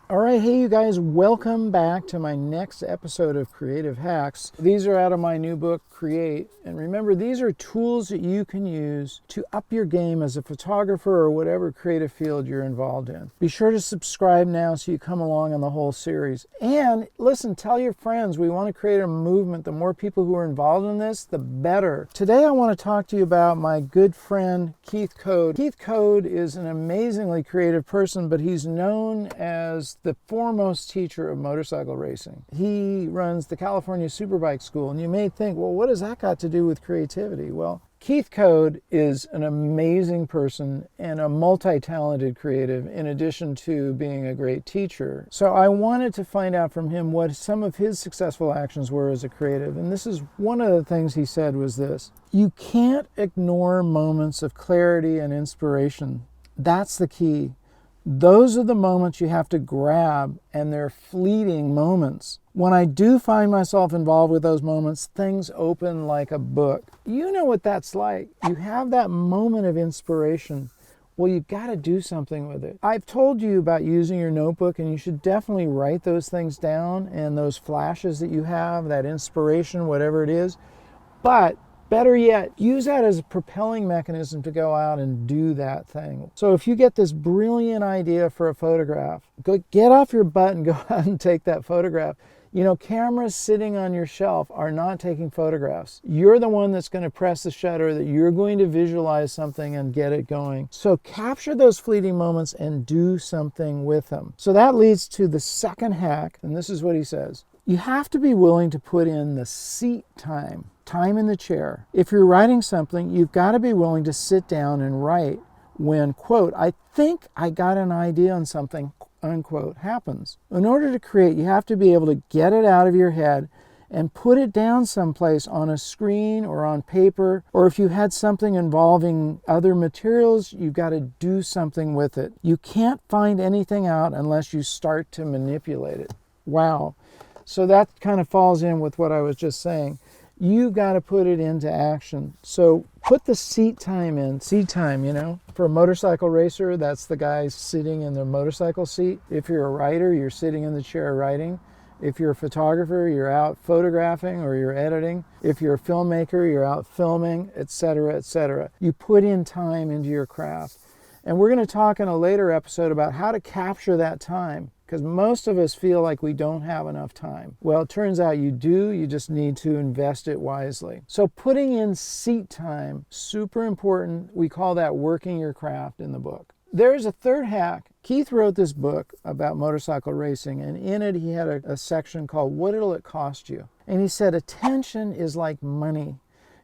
All right, hey you guys, welcome back to my next episode of Creative Hacks. These are out of my new book, Create. And remember, these are tools that you can use to up your game as a photographer or whatever creative field you're involved in. Be sure to subscribe now so you come along on the whole series. And listen, tell your friends, we want to create a movement. The more people who are involved in this, the better. Today I want to talk to you about my good friend, Keith Code. Keith Code is an amazingly creative person, but he's known as the foremost teacher of motorcycle racing. He runs the California SuperBike School, and you may think, well, what has that got to do with creativity? Well, Keith Code is an amazing person and a multi-talented creative in addition to being a great teacher. So I wanted to find out from him what some of his successful actions were as a creative. And this is one of the things he said was this: you can't ignore moments of clarity and inspiration. That's the key. Those are the moments you have to grab, and they're fleeting moments. When I do find myself involved with those moments, things open like a book. You know what that's like. You have that moment of inspiration. Well, you've got to do something with it. I've told you about using your notebook, and you should definitely write those things down and those flashes that you have, that inspiration, whatever it is. But better yet, use that as a propelling mechanism to go out and do that thing. So if you get this brilliant idea for a photograph, get off your butt and go out and take that photograph. You know, cameras sitting on your shelf are not taking photographs. You're the one that's going to press the shutter, that you're going to visualize something and get it going. So capture those fleeting moments and do something with them. So that leads to the second hack, and this is what he says. You have to be willing to put in the seat time in the chair. If you're writing something, you've got to be willing to sit down and write when, quote, I think I got an idea on something, unquote, happens. In order to create, you have to be able to get it out of your head and put it down someplace on a screen or on paper, or if you had something involving other materials, you've got to do something with it. You can't find anything out unless you start to manipulate it. Wow. So that kind of falls in with what I was just saying. You got to put it into action. So put the seat time in. Seat time, you know. For a motorcycle racer, that's the guy sitting in the motorcycle seat. If you're a writer, you're sitting in the chair writing. If you're a photographer, you're out photographing or you're editing. If you're a filmmaker, you're out filming, etc., etc. You put in time into your craft. And we're going to talk in a later episode about how to capture that time, because most of us feel like we don't have enough time. Well, it turns out you do. You just need to invest it wisely. So putting in seat time, super important. We call that working your craft in the book. There's a third hack. Keith wrote this book about motorcycle racing, and in it he had a section called What'll It Cost You? And he said, attention is like money.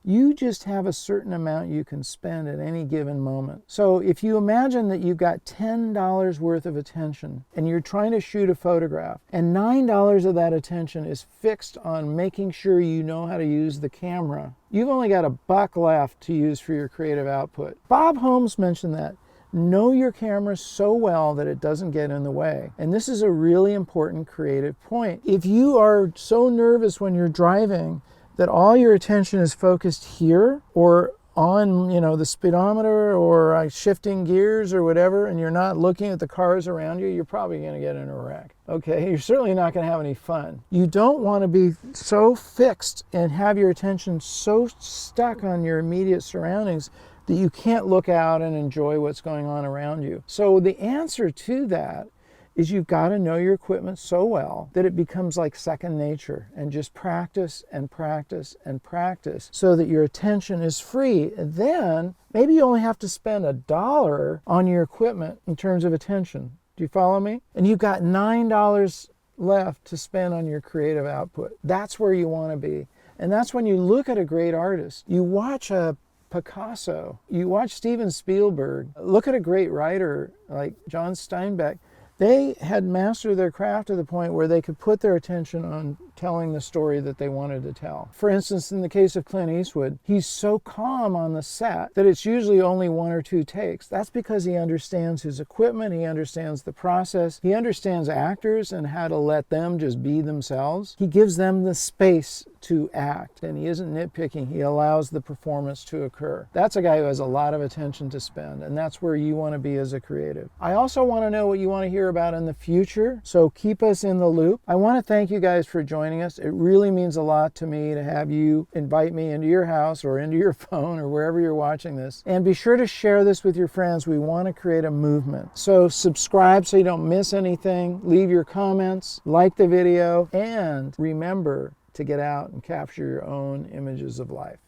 You just have a certain amount you can spend at any given moment. So if you imagine that you've got $10 worth of attention and you're trying to shoot a photograph, and $9 of that attention is fixed on making sure you know how to use the camera, you've only got $1 left to use for your creative output. Bob Holmes mentioned that. Know your camera so well that it doesn't get in the way. And this is a really important creative point. If you are so nervous when you're driving that all your attention is focused here or on, the speedometer or shifting gears or whatever, and you're not looking at the cars around you, you're probably going to get in a wreck. Okay, you're certainly not going to have any fun. You don't want to be so fixed and have your attention so stuck on your immediate surroundings that you can't look out and enjoy what's going on around you. So the answer to that is you've got to know your equipment so well that it becomes like second nature, and just practice and practice and practice so that your attention is free. And then maybe you only have to spend $1 on your equipment in terms of attention. Do you follow me? And you've got $9 left to spend on your creative output. That's where you want to be. And that's when you look at a great artist. You watch a Picasso, you watch Steven Spielberg, look at a great writer like John Steinbeck. They had mastered their craft to the point where they could put their attention on telling the story that they wanted to tell. For instance, in the case of Clint Eastwood, he's so calm on the set that it's usually only 1 or 2 takes. That's because he understands his equipment, he understands the process, he understands actors and how to let them just be themselves. He gives them the space to act, and he isn't nitpicking. He allows the performance to occur. That's a guy who has a lot of attention to spend, and that's where you want to be as a creative. I also want to know what you want to hear hear about in the future, so keep us in the loop. I want to thank you guys for joining us. It really means a lot to me to have you invite me into your house or into your phone or wherever you're watching this. And be sure to share this with your friends. We want to create a movement. So subscribe so you don't miss anything. Leave your comments, like the video, and remember to get out and capture your own images of life.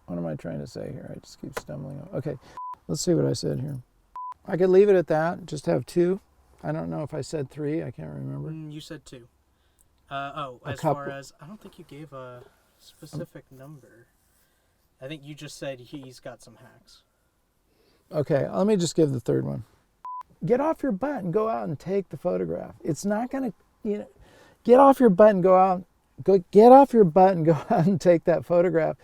What am I trying to say here? I just keep stumbling. Okay, let's see what I said here. I could leave it at that, just have 2. I don't know if I said 3, I can't remember. You said 2. As far as, I don't think you gave a specific number. I think you just said he's got some hacks. Okay, let me just give the 3rd one. Get off your butt and go out and take the photograph. It's not going to, get off your butt and go out. Get off your butt and go out and take that photograph.